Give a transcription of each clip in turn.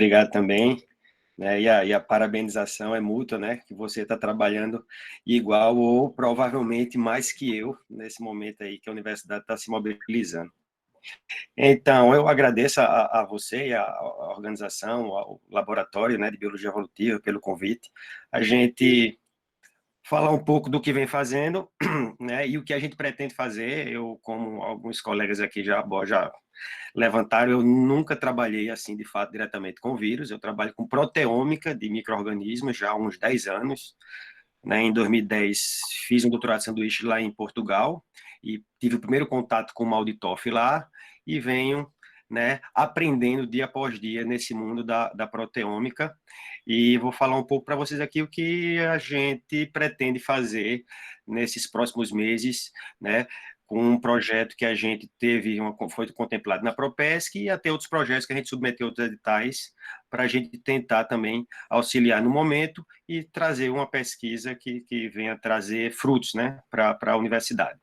Obrigado também, né? E a parabenização é mútua, né? Que você está trabalhando igual ou provavelmente mais que eu nesse momento aí que a universidade está se mobilizando. Então, eu agradeço a você e a organização, ao laboratório, né, de Biologia Evolutiva pelo convite. A gente falar um pouco do que vem fazendo, né, e o que a gente pretende fazer. Eu, como alguns colegas aqui já levantaram, eu nunca trabalhei assim, de fato, diretamente com vírus. Eu trabalho com proteômica de micro-organismos já há uns 10 anos. Né? Em 2010, fiz um doutorado de sanduíche lá em Portugal e tive o primeiro contato com o mal de Toff lá e venho, né, aprendendo dia após dia nesse mundo da proteômica, e vou falar um pouco para vocês aqui o que a gente pretende fazer nesses próximos meses, né, com um projeto que a gente foi contemplado na Propesc, e até outros projetos que a gente submeteu outros editais para a gente tentar também auxiliar no momento e trazer uma pesquisa que venha trazer frutos, né, para a universidade.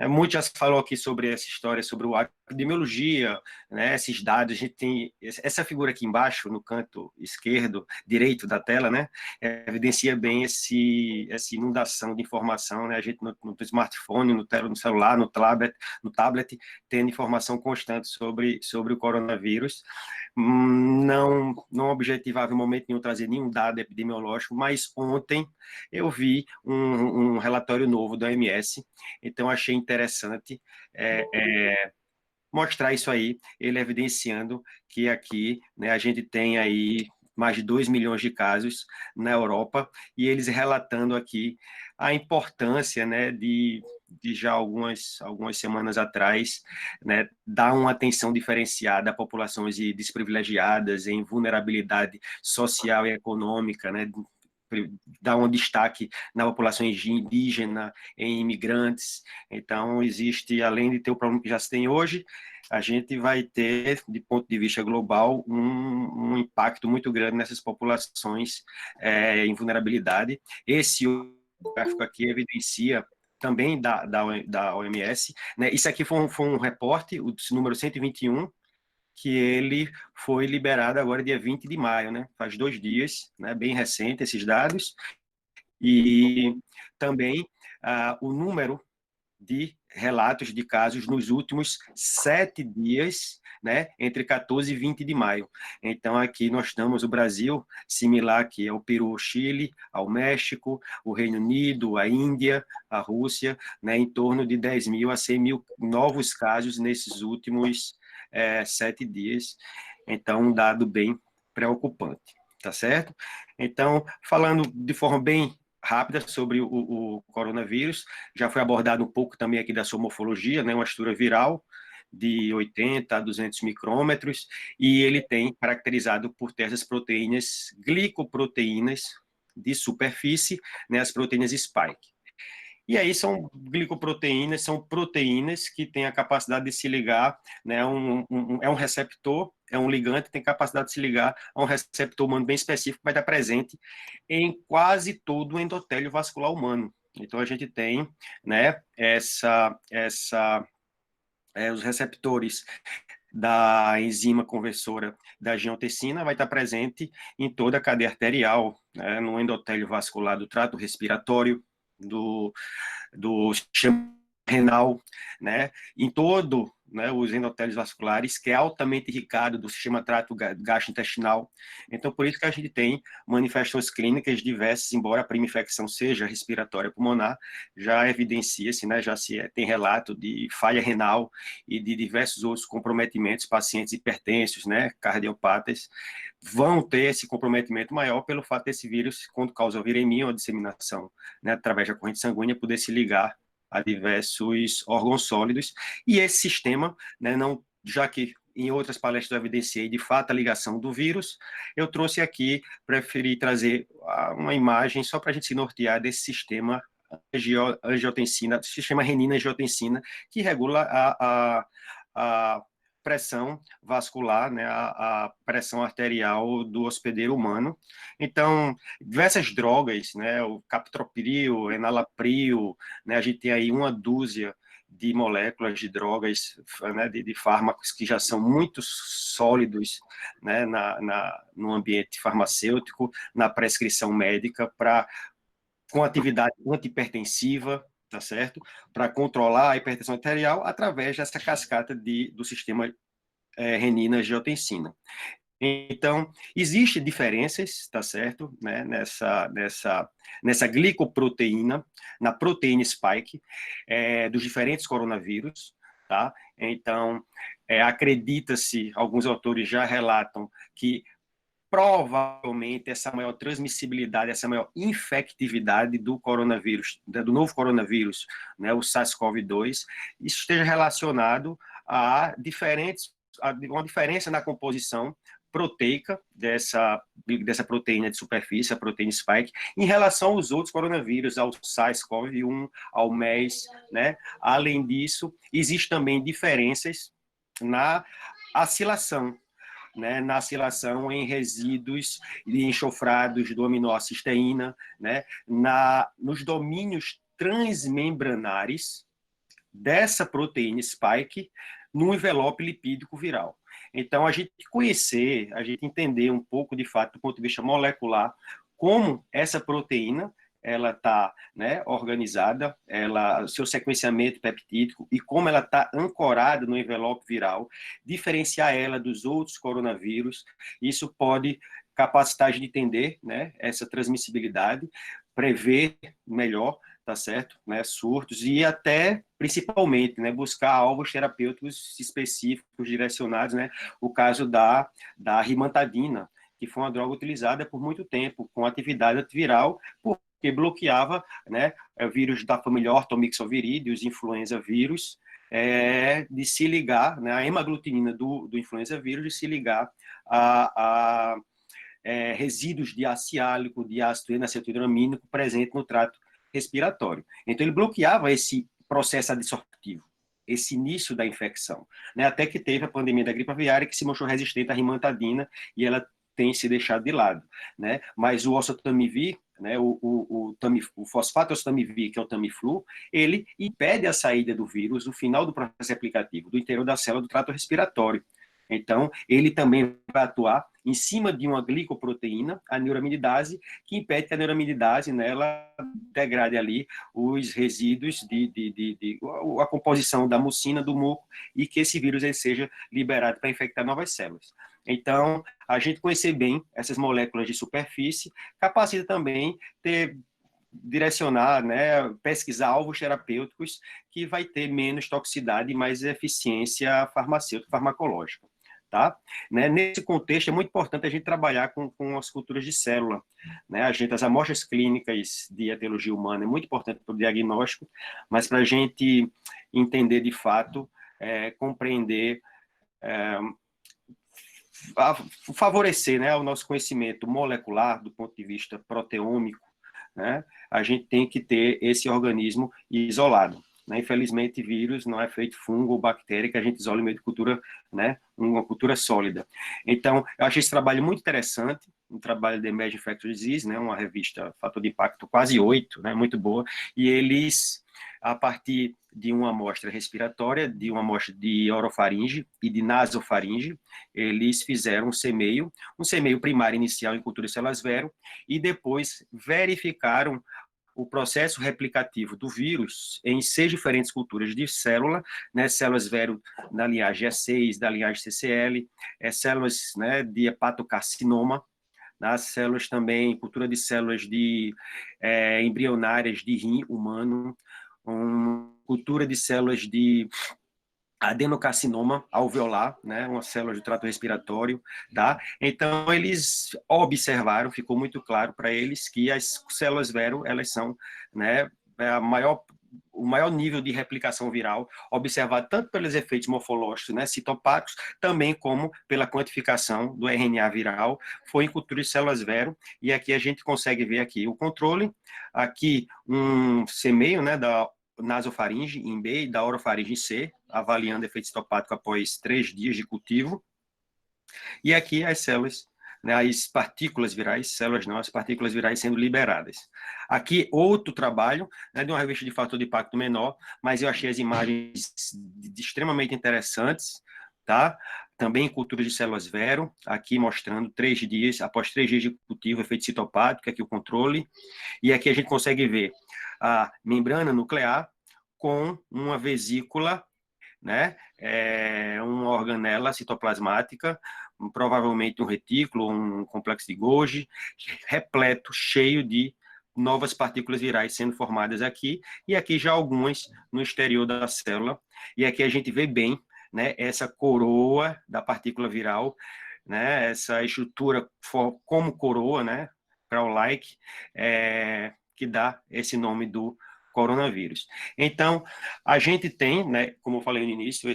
Muito já se falou aqui sobre essa história, sobre a epidemiologia, né, esses dados. A gente tem essa figura aqui embaixo, no canto esquerdo, direito da tela, né, evidencia bem essa inundação de informação, né, a gente no smartphone, no celular, no tablet, tendo informação constante sobre o coronavírus. Não objetivava em momento nenhum trazer nenhum dado epidemiológico, mas ontem eu vi um relatório novo da OMS, então achei interessante mostrar isso aí, ele evidenciando que aqui, né, a gente tem aí mais de 2 milhões de casos na Europa, e eles relatando aqui a importância, né, de já algumas semanas atrás, né, dar uma atenção diferenciada a populações desprivilegiadas, em vulnerabilidade social e econômica, né, dar um destaque na população indígena, em imigrantes. Então, existe, além de ter o problema que já se tem hoje, a gente vai ter, de ponto de vista global, um impacto muito grande nessas populações em vulnerabilidade. Esse gráfico aqui evidencia também da OMS, né? Isso aqui foi um reporte, o número 121, que ele foi liberado agora dia 20 de maio, né? Faz 2 dias, né? Bem recente esses dados. E também o número de relatos de casos nos últimos 7 dias, né, entre 14 e 20 de maio. Então, aqui nós estamos, o Brasil, similar aqui ao Peru, Chile, ao México, o Reino Unido, a Índia, a Rússia, né, em torno de 10 mil a 100 mil novos casos nesses últimos 7 dias. Então, um dado bem preocupante, tá certo? Então, falando de forma bem rápida sobre o coronavírus, já foi abordado um pouco também aqui da sua morfologia, né, uma estrutura viral de 80 a 200 micrômetros, e ele tem caracterizado por ter essas proteínas, glicoproteínas de superfície, né, as proteínas spike. E aí são glicoproteínas, são proteínas que têm a capacidade de se ligar, né, é um receptor, é um ligante, tem capacidade de se ligar a um receptor humano bem específico, que vai estar presente em quase todo o endotélio vascular humano. Então a gente tem, né, os receptores da enzima conversora da angiotensina vai estar presente em toda a cadeia arterial, né, no endotélio vascular do trato respiratório, do sistema renal, né, em todo, né, os endotélios vasculares, que é altamente irrigado do sistema trato gastrointestinal. Então, por isso que a gente tem manifestações clínicas diversas, embora a primeira infecção seja respiratória pulmonar, já evidencia-se, né, já se tem relato de falha renal e de diversos outros comprometimentos, pacientes hipertensos, né, cardiopatas, vão ter esse comprometimento maior pelo fato desse vírus, quando causa viremia ou disseminação, né, através da corrente sanguínea, poder se ligar a diversos órgãos sólidos. E esse sistema, né, não, já que em outras palestras eu evidenciei de fato a ligação do vírus, eu trouxe aqui, preferi trazer uma imagem só para a gente se nortear desse sistema angiotensina, sistema renina-angiotensina, que regula a pressão vascular, né, a pressão arterial do hospedeiro humano. Então, diversas drogas, né, o captopril, enalapril, né, a gente tem aí uma dúzia de moléculas, de drogas, né, de fármacos que já são muito sólidos, né, no ambiente farmacêutico, na prescrição médica, com atividade antihipertensiva, tá certo? Para controlar a hipertensão arterial através dessa cascata do sistema renina-angiotensina. Então, existem diferenças, tá certo, né, nessa glicoproteína, na proteína spike, dos diferentes coronavírus, tá? Então, acredita-se, alguns autores já relatam que provavelmente essa maior transmissibilidade, essa maior infectividade do coronavírus, do novo coronavírus, né, o SARS-CoV-2, isso esteja relacionado a uma diferença na composição proteica dessa proteína de superfície, a proteína spike, em relação aos outros coronavírus, ao SARS-CoV-1, ao MERS, né? Além disso, existem também diferenças na acilação, né, na acilação em resíduos enxofrados do aminoácido-cisteína, né, nos domínios transmembranares dessa proteína spike no envelope lipídico viral. Então, a gente entender um pouco, de fato, do ponto de vista molecular, como essa proteína ela está, né, organizada, o seu sequenciamento peptídico e como ela está ancorada no envelope viral, diferenciar ela dos outros coronavírus, isso pode capacitar a gente entender, né, essa transmissibilidade, prever melhor, tá certo, né, surtos e até, principalmente, né, buscar alvos terapêuticos específicos, direcionados, né, o caso da rimantadina, que foi uma droga utilizada por muito tempo, com atividade antiviral, que bloqueava, né, vírus da família Orthomyxoviridae, os influenza vírus, de se ligar, né, a hemaglutinina do influenza vírus, de se ligar a resíduos de ácido hiálico, de ácido N-acetilderamínico presente no trato respiratório. Então, ele bloqueava esse processo adsortivo, esse início da infecção, né, até que teve a pandemia da gripe aviária, que se mostrou resistente à rimantadina, e ela tem se deixado de lado, né? Mas o oseltamivir, né, o fosfato oseltamivir, que é o Tamiflu, ele impede a saída do vírus, o final do processo aplicativo, do interior da célula do trato respiratório. Então, ele também vai atuar em cima de uma glicoproteína, a neuraminidase, que impede que a neuraminidase, né, ela degrade ali os resíduos a composição da mucina, do muco, e que esse vírus ele seja liberado para infectar novas células. Então, a gente conhecer bem essas moléculas de superfície capacita também direcionar, né, pesquisar alvos terapêuticos que vai ter menos toxicidade e mais eficiência farmacêutica, farmacológica. Tá? Né? Nesse contexto, é muito importante a gente trabalhar com as culturas de célula. Né? As amostras clínicas de etiologia humana é muito importante para o diagnóstico, mas para a gente entender de fato, compreender, favorecer, né, o nosso conhecimento molecular do ponto de vista proteômico, né, a gente tem que ter esse organismo isolado. Né? Infelizmente, vírus não é feito fungo ou bactéria que a gente isola em meio de cultura, né, uma cultura sólida. Então, eu achei esse trabalho muito interessante, um trabalho da Emerging Infectious Disease, né, uma revista fator de impacto quase 8, né, muito boa, e eles, a partir de uma amostra respiratória, de uma amostra de orofaringe e de nasofaringe, eles fizeram um semeio primário inicial em cultura de células vero, e depois verificaram o processo replicativo do vírus em 6 diferentes culturas de célula, né, células vero da linhagem E6, da linhagem CCL, células, né, de hepatocarcinoma, nas células também, cultura de células embrionárias de rim humano, cultura de células de adenocarcinoma alveolar, né, uma célula de trato respiratório, tá? Então, eles observaram, ficou muito claro para eles que as células vero, elas são, né, o maior nível de replicação viral, observado tanto pelos efeitos morfológicos, né, citopáticos, também como pela quantificação do RNA viral, foi em cultura de células vero, e aqui a gente consegue ver aqui o controle, aqui um semeio, né, da nasofaringe em B e da orofaringe em C, avaliando efeito citopático após 3 dias de cultivo. E aqui as células, né, as partículas virais, células não, as partículas virais sendo liberadas. Aqui, outro trabalho, né, de uma revista de fator de impacto menor, mas eu achei as imagens extremamente interessantes, tá? Também em cultura de células vero, aqui mostrando 3 dias, após 3 dias de cultivo, efeito citopático, aqui o controle, e aqui a gente consegue ver a membrana nuclear com uma vesícula, né, uma organela citoplasmática, provavelmente um retículo, um complexo de Golgi, repleto, cheio de novas partículas virais sendo formadas aqui, e aqui já algumas no exterior da célula, e aqui a gente vê bem, né, essa coroa da partícula viral, né, essa estrutura como coroa, né, crown-like, que dá esse nome do coronavírus. Então, a gente tem, né, como eu falei no início,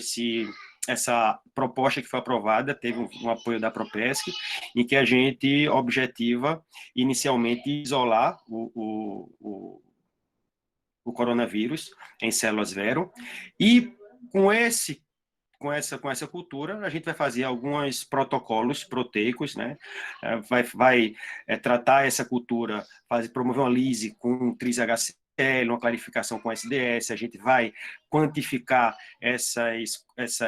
essa proposta que foi aprovada, teve um apoio da Propesc, em que a gente objetiva inicialmente isolar o coronavírus em células vero, e com essa cultura, a gente vai fazer alguns protocolos proteicos, né? Vai tratar essa cultura, promover uma lise com tris-HCl, uma clarificação com SDS, a gente vai quantificar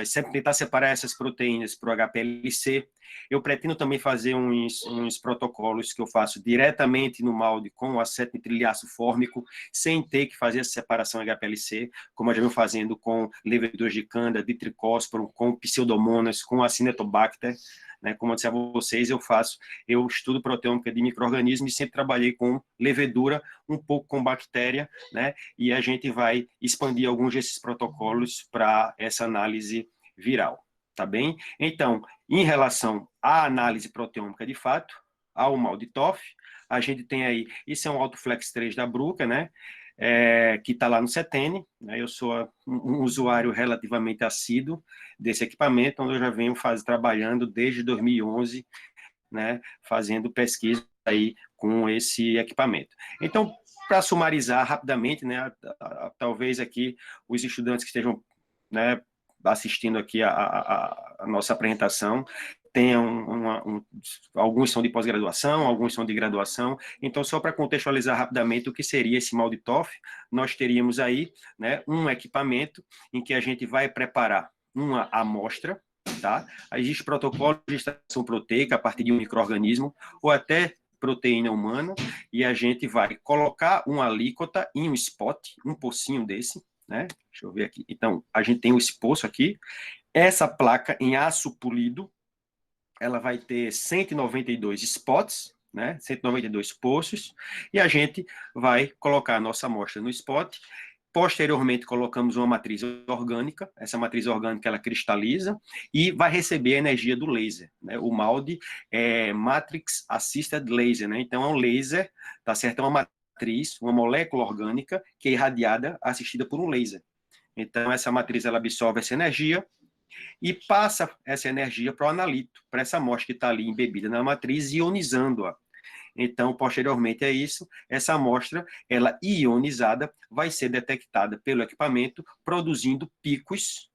sempre tentar separar essas proteínas para o HPLC. Eu pretendo também fazer uns protocolos que eu faço diretamente no molde com o aceto-nitriliaço fórmico, sem ter que fazer essa separação HPLC, como eu já venho fazendo com leveduras de canda, de tricósporo, com pseudomonas, com acinetobacter, né? Como eu disse a vocês, eu estudo proteômica de micro-organismos e sempre trabalhei com levedura, um pouco com bactéria, né? E a gente vai expandir alguns desses protocolos para essa análise viral, tá bem? Então, em relação à análise proteômica de fato, ao mal de Toff, a gente tem aí, isso é um Autoflex 3 da Bruker, né? Que está lá no CETENE, né? Eu sou um usuário relativamente assíduo desse equipamento, onde eu já venho trabalhando desde 2011, né, fazendo pesquisa aí com esse equipamento. Então, para sumarizar rapidamente, né, talvez aqui os estudantes que estejam, né, assistindo aqui a nossa apresentação tenham alguns são de pós-graduação, alguns são de graduação. Então, só para contextualizar rapidamente o que seria esse mal de Toff, nós teríamos aí, né, um equipamento em que a gente vai preparar uma amostra, tá? Existe protocolo de extração proteica a partir de um micro-organismo, ou até proteína humana, e a gente vai colocar uma alíquota em um spot, um pocinho desse, né? Deixa eu ver aqui. Então, a gente tem esse poço aqui, essa placa em aço polido, ela vai ter 192 spots, né? 192 poços, e a gente vai colocar a nossa amostra no spot. Posteriormente, colocamos uma matriz orgânica. Essa matriz orgânica ela cristaliza e vai receber a energia do laser, né? O MALDI é Matrix Assisted Laser, né? Então, é um laser, tá certo? É uma matriz, uma molécula orgânica que é irradiada, assistida por um laser. Então, essa matriz ela absorve essa energia e passa essa energia para o analito, para essa amostra que está ali embebida na matriz, ionizando-a. Então, posteriormente a isso, essa amostra, ela ionizada, vai ser detectada pelo equipamento, produzindo picos,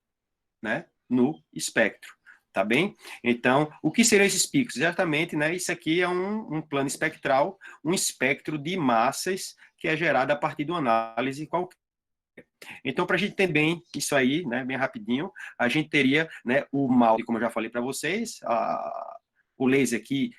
né, no espectro. Tá bem? Então, o que seriam esses picos? Exatamente, né? Isso aqui é um plano espectral, um espectro de massas que é gerado a partir de uma análise qualquer. Então, para a gente entender bem isso aí, né, bem rapidinho, a gente teria, né, o MALDI, como eu já falei para vocês, o laser que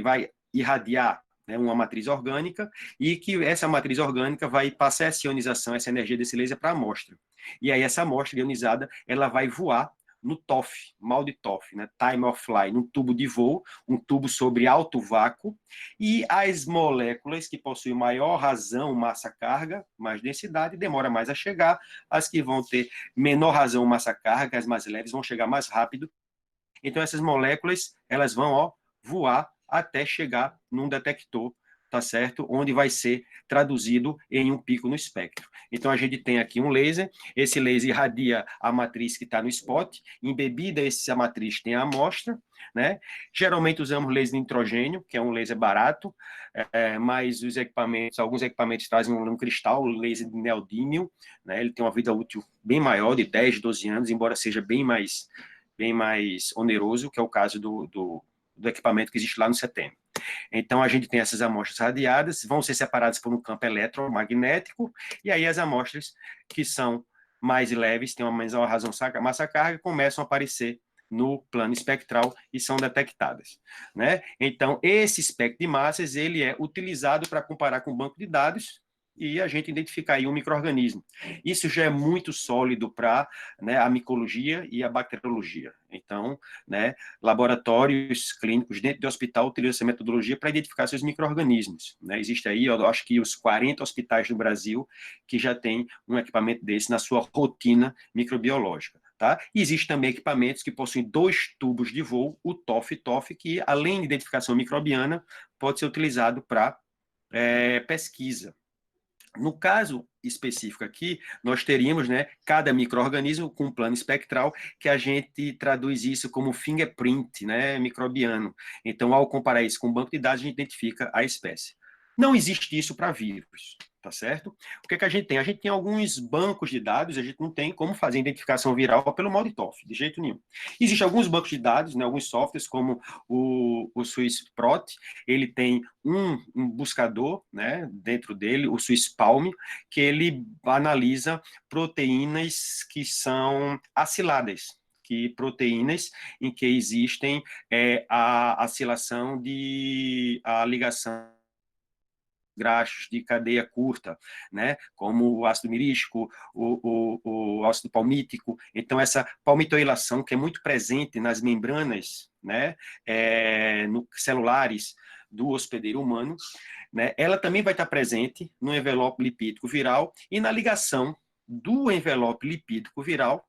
vai irradiar, né, uma matriz orgânica, e que essa matriz orgânica vai passar essa ionização, essa energia desse laser para a amostra. E aí essa amostra ionizada, ela vai voar no TOF, MALDI TOF, né, Time of Flight, num tubo de voo, um tubo sobre alto vácuo, e as moléculas que possuem maior razão, massa-carga, mais densidade, demora mais a chegar, as que vão ter menor razão, massa-carga, as mais leves, vão chegar mais rápido. Então, essas moléculas, elas vão, ó, voar até chegar num detector, tá certo? Onde vai ser traduzido em um pico no espectro. Então, a gente tem aqui um laser, esse laser irradia a matriz que está no spot, embebida essa matriz tem a amostra, né? Geralmente usamos laser de nitrogênio, que é um laser barato, mas alguns equipamentos trazem um cristal, o laser de neodímio, né? Ele tem uma vida útil bem maior, de 10, 12 anos, embora seja bem mais oneroso, que é o caso do do equipamento que existe lá no CETEM. Então, a gente tem essas amostras radiadas, vão ser separadas por um campo eletromagnético, e aí as amostras que são mais leves, têm uma menor razão massa-carga, começam a aparecer no plano espectral e são detectadas, né? Então, esse espectro de massas, ele é utilizado para comparar com o banco de dados e a gente identificar aí um micro-organismo. Isso já é muito sólido para, né, a micologia e a bacteriologia. Então, né, laboratórios clínicos dentro do hospital utilizam essa metodologia para identificar seus micro-organismos, né? Existe aí, eu acho que os 40 hospitais do Brasil que já têm um equipamento desse na sua rotina microbiológica. Tá? E existem também equipamentos que possuem 2 tubos de voo, o TOF e TOF, que, além de identificação microbiana, pode ser utilizado para pesquisa. No caso específico aqui, nós teríamos, né, cada micro-organismo com um plano espectral, que a gente traduz isso como fingerprint, né, microbiano. Então, ao comparar isso com o banco de dados, a gente identifica a espécie. Não existe isso para vírus, tá certo? O que é que a gente tem? A gente tem alguns bancos de dados, a gente não tem como fazer identificação viral pelo MALDI-TOF, de jeito nenhum. Existem alguns bancos de dados, né, alguns softwares, como o SwissProt, ele tem um buscador, né, dentro dele, o SwissPalm, que ele analisa proteínas que são aciladas, que proteínas em que existem a acilação a ligação graxos de cadeia curta, né, como o ácido mirístico, o ácido palmítico. Então, essa palmitoilação, que é muito presente nas membranas, né, celulares do hospedeiro humano, né, ela também vai estar presente no envelope lipídico viral e na ligação do envelope lipídico viral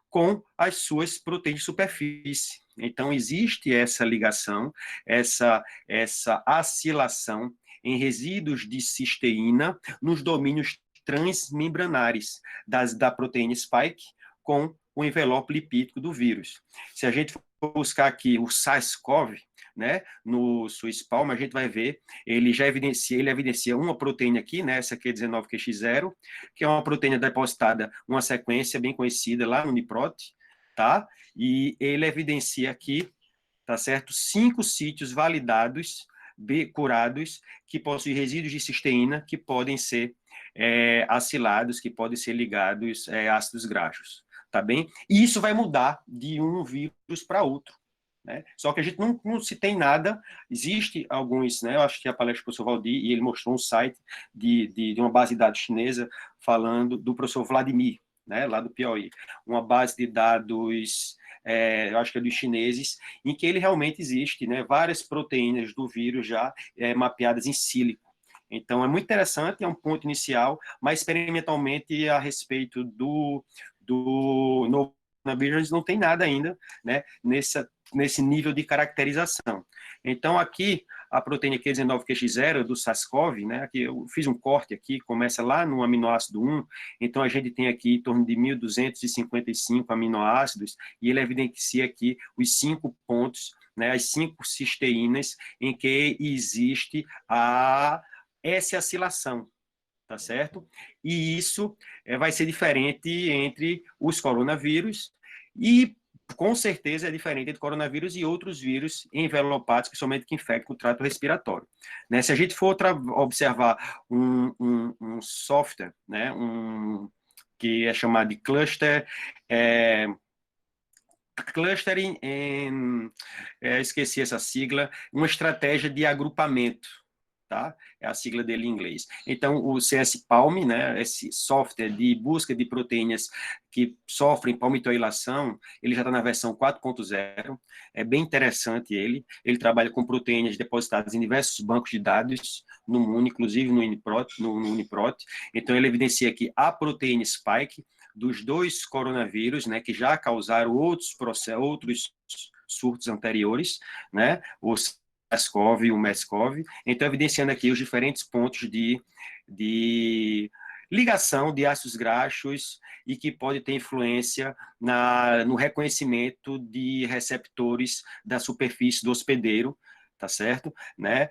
com as suas proteínas de superfície. Então, existe essa ligação, essa acilação em resíduos de cisteína nos domínios transmembranares da proteína spike com o envelope lipídico do vírus. Se a gente for buscar aqui o SARS-CoV, né, no SwissPalm, a gente vai ver, ele evidencia uma proteína aqui, né, essa aqui é 19QX0, que é uma proteína depositada, uma sequência bem conhecida lá no Uniprot, tá? E ele evidencia aqui, tá certo? 5 sítios validados, curados, que possuem resíduos de cisteína que podem ser acilados, que podem ser ligados a ácidos graxos, tá bem? E isso vai mudar de um vírus para outro, né? Só que a gente não se tem nada, existe alguns, né? Eu acho que a palestra do professor Valdir, e ele mostrou um site de uma base de dados chinesa falando do professor Vladimir, né? Lá do Piauí, uma base de dados, eu acho que é dos chineses, em que ele realmente existe, né? Várias proteínas do vírus já mapeadas em sílico. Então, é muito interessante, é um ponto inicial, mas experimentalmente a respeito do novo coronavírus não tem nada ainda, né, nesse nível de caracterização. Então, aqui, a proteína Q19QX0 do SARS-CoV, né, aqui eu fiz um corte aqui, começa lá no aminoácido 1, então a gente tem aqui em torno de 1.255 aminoácidos, e ele evidencia aqui os 5 pontos, né, as 5 cisteínas em que existe essa acilação, tá certo? E isso vai ser diferente entre os coronavírus e, com certeza, é diferente entre coronavírus e outros vírus envelopados, principalmente que infectam o trato respiratório. Né? Se a gente for observar um software, né, que é chamado de clustering esqueci essa sigla, uma estratégia de agrupamento, tá? É a sigla dele em inglês. Então, o CS-Palm, né, esse software de busca de proteínas que sofrem palmitoilação, ele já está na versão 4.0, é bem interessante ele trabalha com proteínas depositadas em diversos bancos de dados no mundo, inclusive no Uniprot, então ele evidencia aqui a proteína spike dos 2 coronavírus, né, que já causaram outros surtos anteriores, né, os SARS-CoV e o MERS-CoV, então evidenciando aqui os diferentes pontos de ligação de ácidos graxos e que pode ter influência no reconhecimento de receptores da superfície do hospedeiro, tá certo? Né?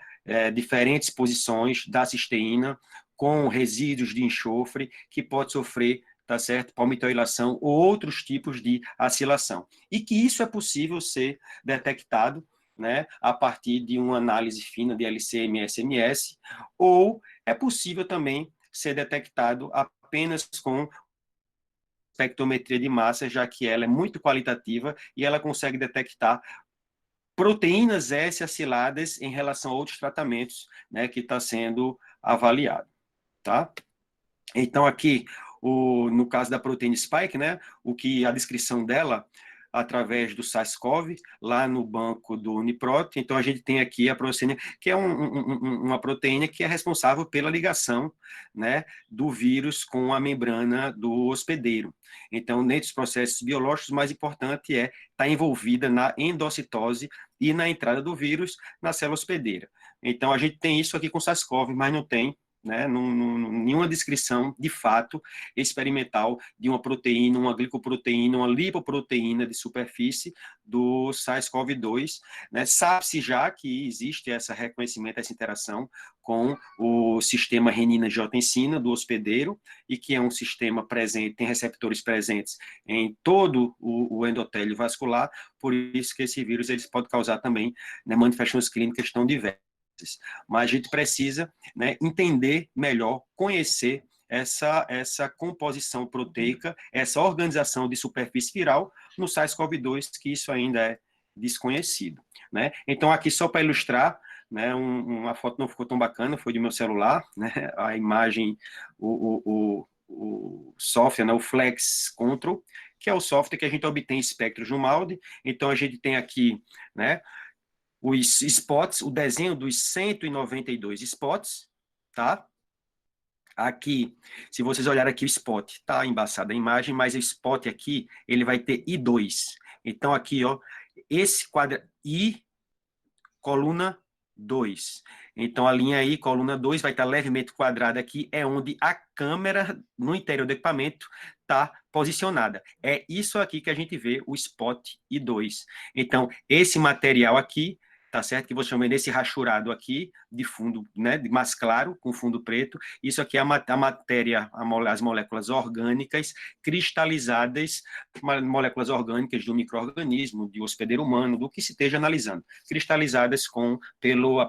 Diferentes posições da cisteína com resíduos de enxofre que pode sofrer, tá certo? Palmitoilação ou outros tipos de acilação. E que isso é possível ser detectado né, a partir de uma análise fina de LCM e SMS, ou é possível também ser detectado apenas com espectrometria de massa, já que ela é muito qualitativa e ela consegue detectar proteínas S aciladas em relação a outros tratamentos, né, que está sendo avaliado, tá? Então, aqui, no caso da proteína spike, né, o que a descrição dela, através do SARS-CoV, lá no banco do Uniprot, então a gente tem aqui a proteína, que é uma proteína que é responsável pela ligação, né, do vírus com a membrana do hospedeiro. Então, dentre os processos biológicos, o mais importante é estar envolvida na endocitose e na entrada do vírus na célula hospedeira. Então, a gente tem isso aqui com SARS-CoV, mas não tem, né, nenhuma descrição de fato experimental de uma proteína, uma glicoproteína, uma lipoproteína de superfície do SARS-CoV-2, né? Sabe-se já que existe esse reconhecimento, essa interação com o sistema renina-angiotensina do hospedeiro, e que é um sistema presente, tem receptores presentes em todo o endotélio vascular, por isso que esse vírus eles pode causar também, né, manifestações clínicas tão diversas. Mas a gente precisa, né, entender melhor, conhecer essa composição proteica, essa organização de superfície viral no SARS-CoV-2, que isso ainda é desconhecido, né? Então, aqui só para ilustrar, né, uma foto não ficou tão bacana, foi do meu celular, né, a imagem, o software, né, o Flex Control, que é o software que a gente obtém espectros no molde. Então, a gente tem aqui, né, os spots, o desenho dos 192 spots, tá? Aqui, se vocês olharem aqui o spot, tá embaçada a imagem, mas o spot aqui, ele vai ter I2. Então, aqui, ó, esse quadro I, coluna 2. Então, a linha I, coluna 2, vai estar levemente quadrada aqui, é onde a câmera no interior do equipamento está posicionada. É isso aqui que a gente vê, o spot I2. Então, esse material aqui, tá certo? Que você chama desse rachurado aqui, de fundo, né, de mais claro, com fundo preto. Isso aqui é a matéria, as moléculas orgânicas cristalizadas, moléculas orgânicas do micro-organismo, de hospedeiro humano, do que se esteja analisando, cristalizadas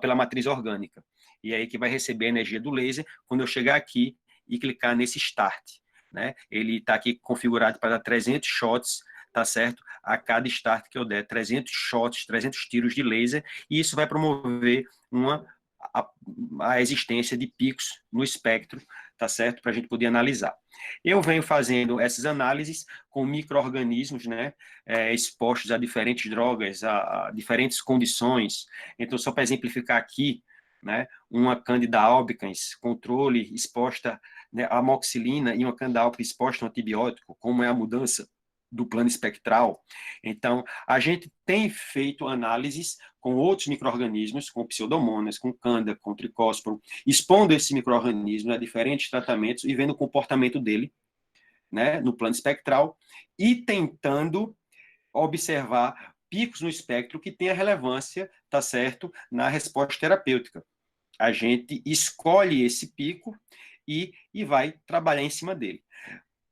pela matriz orgânica. E aí que vai receber a energia do laser quando eu chegar aqui e clicar nesse Start, né? Ele está aqui configurado para 300 shots, tá certo? A cada start que eu der, 300 shots, 300 tiros de laser, e isso vai promover a existência de picos no espectro, tá certo? Para a gente poder analisar. Eu venho fazendo essas análises com micro-organismos, né, expostos a diferentes drogas, a diferentes condições. Então, só para exemplificar aqui, né, uma Candida albicans, controle exposta, né, a amoxicilina, e uma Candida albicans exposta a um antibiótico, como é a mudança do plano espectral. Então, a gente tem feito análises com outros micro-organismos, com pseudomonas, com Candida, com tricósporo, expondo esse micro-organismo a diferentes tratamentos e vendo o comportamento dele, né, no plano espectral, e tentando observar picos no espectro que tenha relevância, tá certo, na resposta terapêutica. A gente escolhe esse pico e vai trabalhar em cima dele.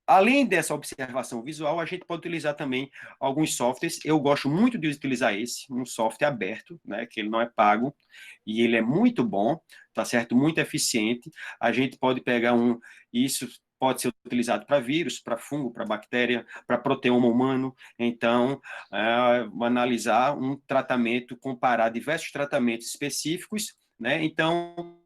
Além dessa observação visual, a gente pode utilizar também alguns softwares. Eu gosto muito de utilizar um software aberto, né, que ele não é pago, e ele é muito bom, tá certo? Muito eficiente. A gente pode pegar isso pode ser utilizado para vírus, para fungo, para bactéria, para proteoma humano. Então, analisar um tratamento, comparar diversos tratamentos específicos, né? Então,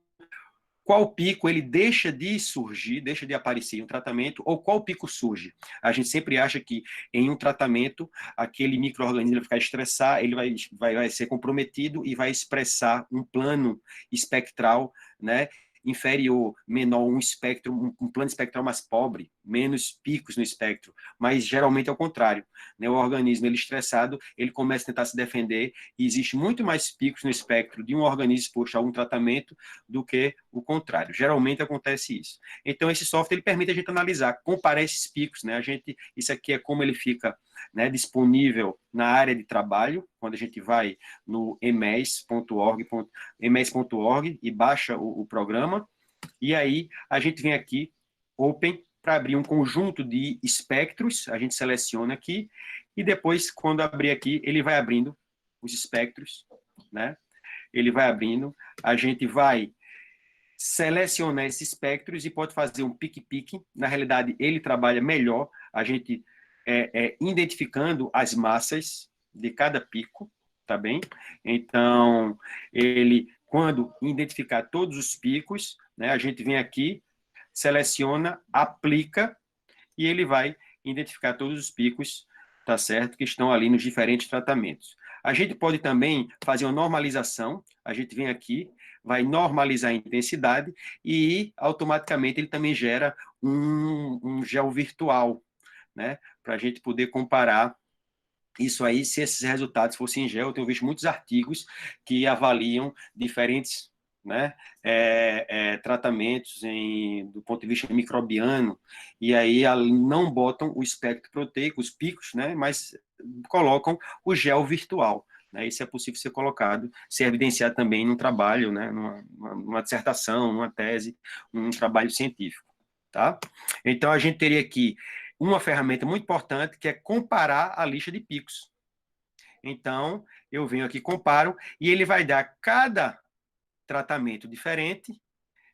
qual pico ele deixa de surgir, deixa de aparecer em um tratamento, ou qual pico surge. A gente sempre acha que em um tratamento, aquele micro-organismo vai ficar estressado, ele vai ser comprometido e vai expressar um plano espectral, né, inferior, menor, um plano espectral mais pobre, menos picos no espectro, mas geralmente é o contrário, né? O organismo, ele estressado, ele começa a tentar se defender, e existe muito mais picos no espectro de um organismo exposto a algum tratamento do que o contrário. Geralmente acontece isso. Então, esse software ele permite a gente analisar, comparar esses picos, né? Isso aqui é como ele fica, né, disponível na área de trabalho, quando a gente vai no emes.org e baixa o programa, e aí a gente vem aqui, Open, para abrir um conjunto de espectros, a gente seleciona aqui, e depois, quando abrir aqui, ele vai abrindo os espectros né? Ele vai abrindo, a gente vai selecionar esses espectros e pode fazer um pique-pique. Na realidade, ele trabalha melhor, a gente identificando as massas de cada pico, tá bem? Então, ele, quando identificar todos os picos, né, a gente vem aqui, seleciona, aplica, e ele vai identificar todos os picos, tá certo? Que estão ali nos diferentes tratamentos. A gente pode também fazer uma normalização, a gente vem aqui, vai normalizar a intensidade e automaticamente ele também gera um gel virtual, né? Para a gente poder comparar isso aí, se esses resultados fossem em gel. Eu tenho visto muitos artigos que avaliam diferentes, né, tratamentos do ponto de vista microbiano, e aí não botam o espectro proteico, os picos, né, mas colocam o gel virtual. Né, isso é possível ser colocado, ser evidenciado também num trabalho, né, numa dissertação, numa tese, num trabalho científico. Tá? Então, a gente teria aqui uma ferramenta muito importante, que é comparar a lista de picos. Então, eu venho aqui, comparo, e ele vai dar cada tratamento diferente,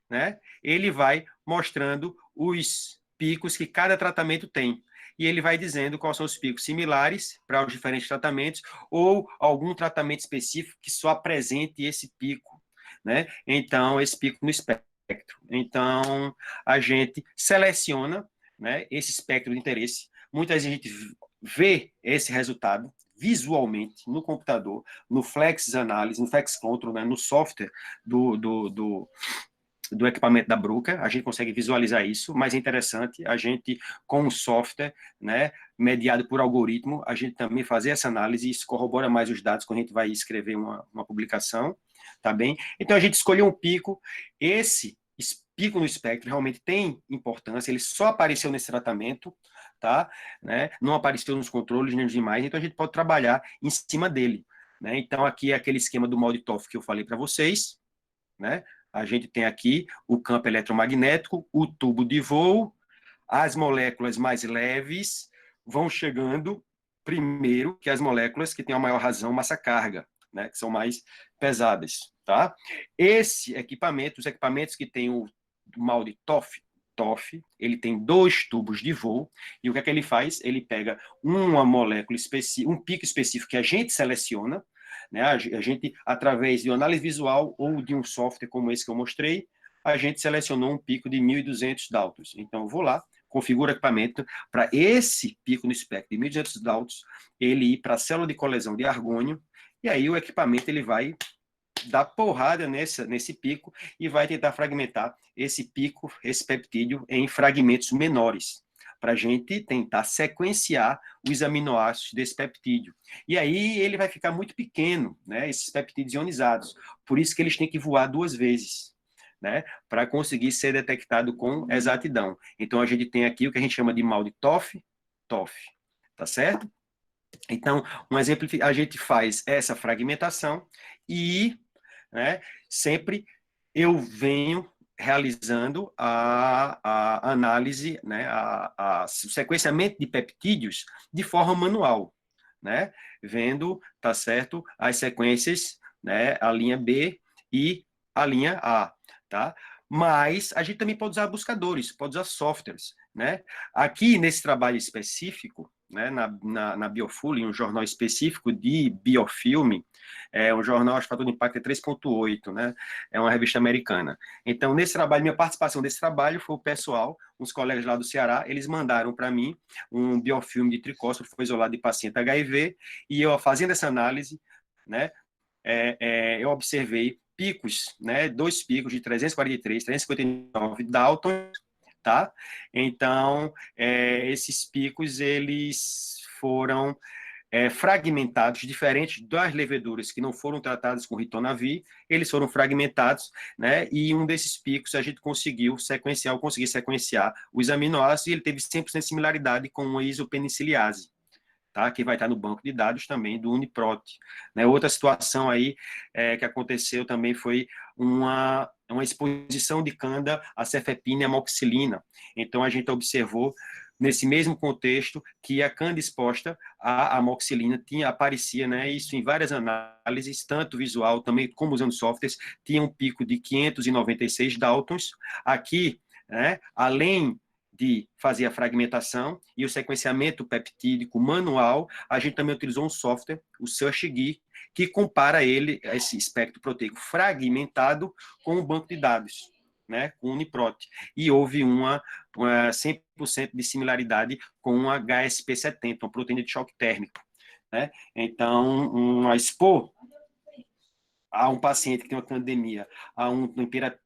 né? Ele vai mostrando os picos que cada tratamento tem. E ele vai dizendo quais são os picos similares para os diferentes tratamentos, ou algum tratamento específico que só apresente esse pico, né? Então, esse pico no espectro. Então, a gente seleciona, né, esse espectro de interesse. Muitas vezes a gente vê esse resultado visualmente no computador, no Flex Analysis, no Flex Control, né, no software do equipamento da Bruker, a gente consegue visualizar isso, mas é interessante a gente, com o software, né, mediado por algoritmo, a gente também fazer essa análise, e isso corrobora mais os dados quando a gente vai escrever uma publicação, tá bem? Então, a gente escolheu um pico, esse pico no espectro realmente tem importância, ele só apareceu nesse tratamento, tá? Né? Não apareceu nos controles nem nos demais, então a gente pode trabalhar em cima dele, né? Então, aqui é aquele esquema do Molde-Toff que eu falei para vocês, né? A gente tem aqui o campo eletromagnético, o tubo de voo, as moléculas mais leves vão chegando primeiro que as moléculas que têm a maior razão massa-carga, né, que são mais pesadas, tá? Esse equipamento, os equipamentos que têm o molde TOF, ele tem 2 tubos de voo, e o que é que ele faz? Ele pega uma molécula específica, um pico específico que a gente seleciona, né? A gente, através de uma análise visual ou de um software como esse que eu mostrei, a gente selecionou um pico de 1.200 Daltons. Então, eu vou lá, configuro o equipamento para esse pico no espectro de 1.200 Daltons, ele ir para a célula de colisão de argônio, e aí o equipamento ele vai dar porrada nesse pico e vai tentar fragmentar esse pico, esse peptídeo, em fragmentos menores, para a gente tentar sequenciar os aminoácidos desse peptídeo. E aí ele vai ficar muito pequeno, né, esses peptídeos ionizados. Por isso que eles têm que voar 2 vezes, né, para conseguir ser detectado com exatidão. Então, a gente tem aqui o que a gente chama de mal de TOF, tá certo? Então, um exemplo, a gente faz essa fragmentação e, né, sempre eu venho realizando a análise, né, o sequenciamento de peptídeos de forma manual, né, vendo, tá certo, as sequências, né, a linha B e a linha A, tá? Mas a gente também pode usar buscadores, pode usar softwares, né? Aqui, nesse trabalho específico, né, na Biofully, um jornal específico de biofilme, um jornal, acho que o fator de impacto é 3.8, né? É uma revista americana. Então, nesse trabalho, minha participação desse trabalho foi o pessoal, uns colegas lá do Ceará, eles mandaram para mim um biofilme de tricócero, foi isolado de paciente HIV, e eu, fazendo essa análise, né, eu observei picos, né, 2 picos de 343, 359 Dalton, tá? Então, esses picos, eles foram fragmentados, diferentes das leveduras que não foram tratadas com ritonavir, eles foram fragmentados, né? E um desses picos a gente conseguiu sequenciar, eu consegui sequenciar os aminoácidos, e ele teve 100% de similaridade com a isopeniciliase, tá? Que vai estar no banco de dados também do Uniprot, né? Outra situação aí que aconteceu também foi uma exposição de canda à cefepina e amoxicilina. Então, a gente observou nesse mesmo contexto, que a cana exposta à amoxicilina aparecia, né, isso em várias análises, tanto visual também como usando softwares, tinha um pico de 596 Daltons. Aqui, né, além de fazer a fragmentação e o sequenciamento peptídico manual, a gente também utilizou um software, o SearchGui, que compara esse espectro proteico fragmentado com um banco de dados, né, com o Uniprot. E houve uma 100% de similaridade com a HSP70, uma proteína de choque térmico. Né? Então, expor a um paciente que tem uma candemia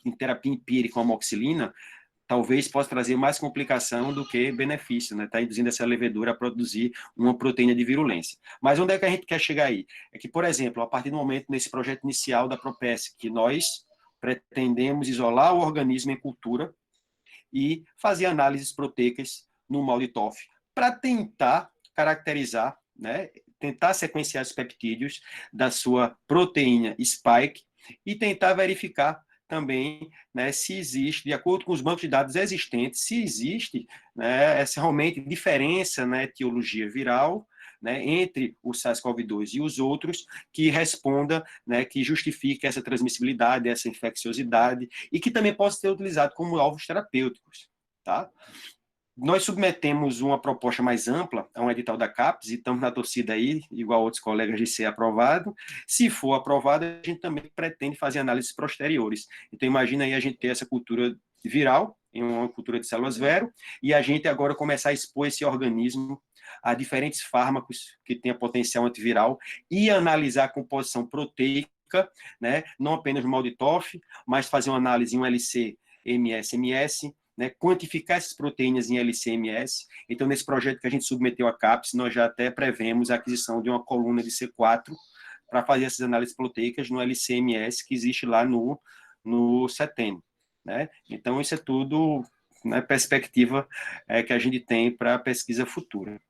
em terapia empírica com amoxicilina, talvez possa trazer mais complicação do que benefício, né? Está induzindo essa levedura a produzir uma proteína de virulência. Mas onde é que a gente quer chegar aí? É que, por exemplo, a partir do momento, nesse projeto inicial da Propesc, que nós pretendemos isolar o organismo em cultura e fazer análises proteicas no mal de TOF, para tentar caracterizar, né? Tentar sequenciar os peptídeos da sua proteína spike e tentar verificar também, né, se existe, de acordo com os bancos de dados existentes, se existe, né, essa realmente diferença na etiologia viral, né, entre o SARS-CoV-2 e os outros, que responda, né, que justifique essa transmissibilidade, essa infecciosidade, e que também possa ser utilizado como alvos terapêuticos. Tá? Nós submetemos uma proposta mais ampla a um edital da CAPES e estamos na torcida aí, igual outros colegas, de ser aprovado. Se for aprovado, a gente também pretende fazer análises posteriores. Então, imagina aí a gente ter essa cultura viral, em uma cultura de células vero, e a gente agora começar a expor esse organismo a diferentes fármacos que tenham potencial antiviral e analisar a composição proteica, né? Não apenas no mal de TOF, mas fazer uma análise em um LC-MS-MS, né, quantificar essas proteínas em LC-MS. Então, nesse projeto que a gente submeteu à CAPES, nós já até prevemos a aquisição de uma coluna de C4 para fazer essas análises proteicas no LC-MS que existe lá no CETEM. Né? Então, isso é tudo na perspectiva que a gente tem para a pesquisa futura.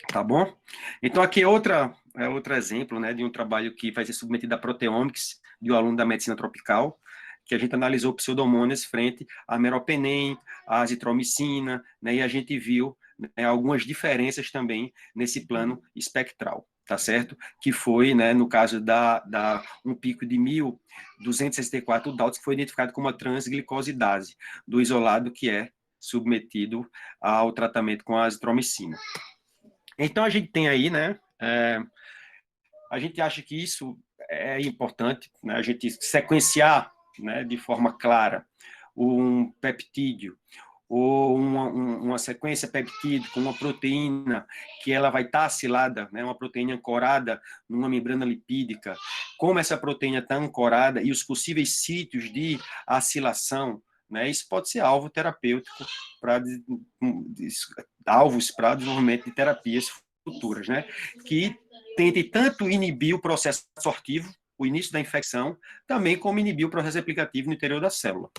Tá bom? Então, aqui é outro exemplo, né, de um trabalho que vai ser submetido à Proteomics, de um aluno da medicina tropical, que a gente analisou pseudomonas frente à meropenem, à azitromicina, né, e a gente viu, né, algumas diferenças também nesse plano espectral, tá certo? Que foi, né, no caso um pico de 1.264 Daltons, que foi identificado como uma transglicosidase do isolado que é submetido ao tratamento com a azitromicina. Então, a gente tem aí, né, a gente acha que isso é importante, né, a gente sequenciar, né, de forma clara um peptídeo ou uma sequência peptídica, uma proteína que ela vai estar acilada, né, uma proteína ancorada numa membrana lipídica, como essa proteína está ancorada e os possíveis sítios de acilação, né, isso pode ser alvo terapêutico alvos para desenvolvimento de terapias futuras, né, que tente tanto inibir o processo sortivo, o início da infecção, também como inibir o processo replicativo no interior da célula,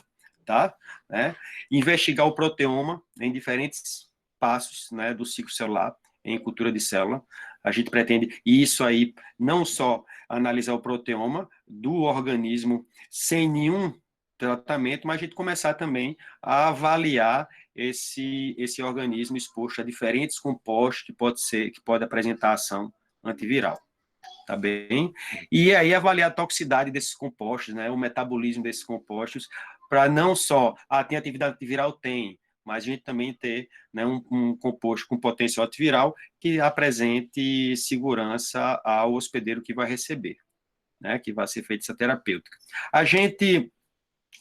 tá? Né? Investigar o proteoma em diferentes passos, né, do ciclo celular em cultura de célula. A gente pretende, e isso aí, não só analisar o proteoma do organismo sem nenhum tratamento, mas a gente começar também a avaliar esse organismo exposto a diferentes compostos que pode apresentar ação antiviral. Tá bem? E aí avaliar a toxicidade desses compostos, né, o metabolismo desses compostos, para não só, tem atividade antiviral? Tem, mas a gente também ter, né, um composto com potencial antiviral que apresente segurança ao hospedeiro que vai receber, né, que vai ser feita essa terapêutica. A gente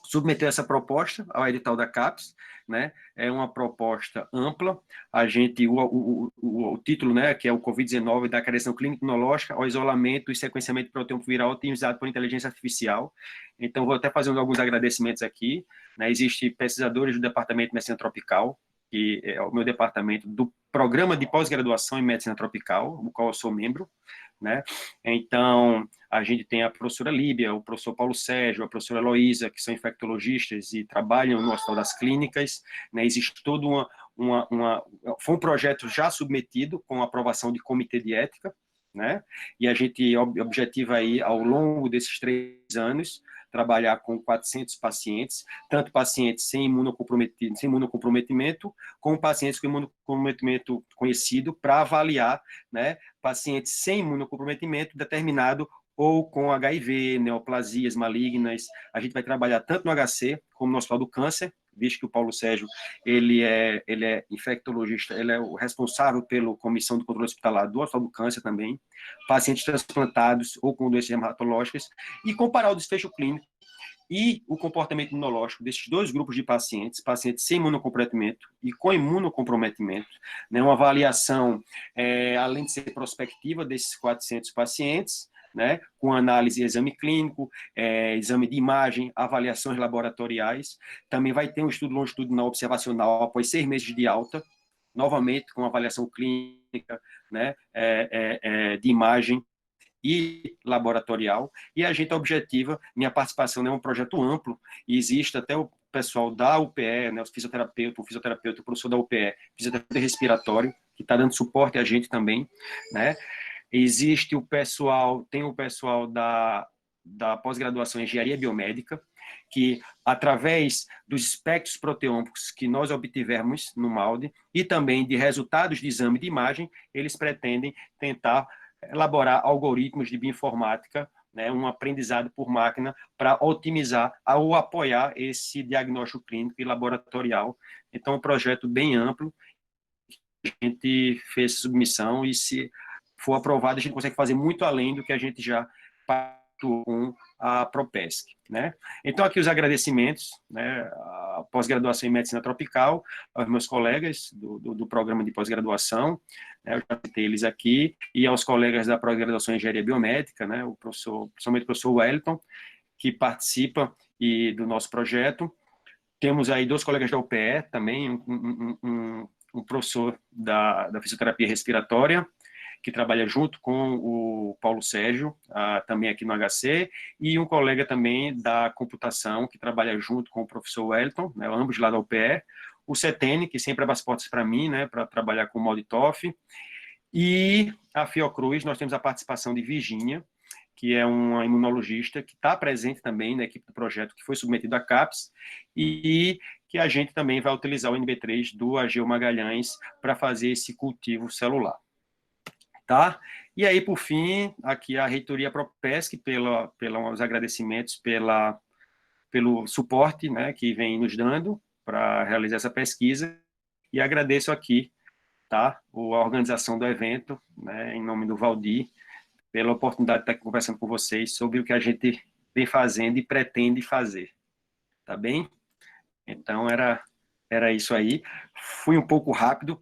submeteu essa proposta ao edital da CAPES, né? É uma proposta ampla. A gente, o título, né, que é o COVID-19 da acreção clínica imunológica ao isolamento e sequenciamento proteômico viral otimizado por inteligência artificial. Então, vou até fazer alguns agradecimentos aqui. Né? Existem pesquisadores do Departamento de Medicina Tropical, que é o meu departamento, do Programa de Pós-Graduação em Medicina Tropical, do qual eu sou membro. Né? Então, a gente tem a professora Líbia, o professor Paulo Sérgio, a professora Heloísa, que são infectologistas e trabalham no Hospital das Clínicas, né? Existe toda foi um projeto já submetido com aprovação de comitê de ética, né? E a gente objetiva aí, ao longo desses 3 anos, trabalhar com 400 pacientes, tanto pacientes sem imunocomprometimento, como pacientes com imunocomprometimento conhecido, para avaliar, né, pacientes sem imunocomprometimento determinado ou com HIV, neoplasias malignas. A gente vai trabalhar tanto no HC como no Hospital do Câncer, visto que o Paulo Sérgio ele é infectologista, ele é o responsável pela comissão do controle hospitalar do Hospital do Câncer também, pacientes transplantados ou com doenças hematológicas, e comparar o desfecho clínico e o comportamento imunológico desses 2 grupos de pacientes, pacientes sem imunocomprometimento e com imunocomprometimento, né, uma avaliação, além de ser prospectiva, desses 400 pacientes, né, com análise, exame clínico, exame de imagem, avaliações laboratoriais. Também vai ter um estudo longitudinal observacional após 6 meses de alta, novamente com avaliação clínica, né, de imagem e laboratorial, e a gente objetiva, minha participação é um projeto amplo, e existe até o pessoal da UPE, né, o fisioterapeuta, o professor da UPE, fisioterapeuta respiratório, que está dando suporte a gente também, né? Existe o pessoal, tem o pessoal da pós-graduação em engenharia biomédica, que, através dos espectros proteômicos que nós obtivermos no MALDI, e também de resultados de exame de imagem, eles pretendem tentar elaborar algoritmos de bioinformática, né, um aprendizado por máquina, para otimizar ou apoiar esse diagnóstico clínico e laboratorial. Então, é um projeto bem amplo. A gente fez submissão e, se for aprovado, a gente consegue fazer muito além do que a gente já pactuou com a Propesc, né? Então, aqui os agradecimentos, né, a pós-graduação em Medicina Tropical, aos meus colegas do programa de pós-graduação, né, eu já citei eles aqui, e aos colegas da pós-graduação em Engenharia Biomédica, né, principalmente o professor Wellington, que participa do nosso projeto. Temos aí 2 colegas da UPE também, um professor da fisioterapia respiratória, que trabalha junto com o Paulo Sérgio, também aqui no HC, e um colega também da computação, que trabalha junto com o professor Wellington, né, ambos lá da UPE, o CETENE, que sempre abre as portas para mim, né, para trabalhar com o Malditoff, e a Fiocruz, nós temos a participação de Virgínia, que é uma imunologista que está presente também na equipe do projeto que foi submetido à CAPES, e que a gente também vai utilizar o NB3 do Ageu Magalhães para fazer esse cultivo celular. Tá? E aí, por fim, aqui a Reitoria Propesc, pelos agradecimentos pelo suporte, né, que vem nos dando para realizar essa pesquisa, e agradeço aqui, tá, a organização do evento, né, em nome do Valdir, pela oportunidade de estar aqui conversando com vocês sobre o que a gente vem fazendo e pretende fazer, tá bem? Então, era isso aí. Fui um pouco rápido,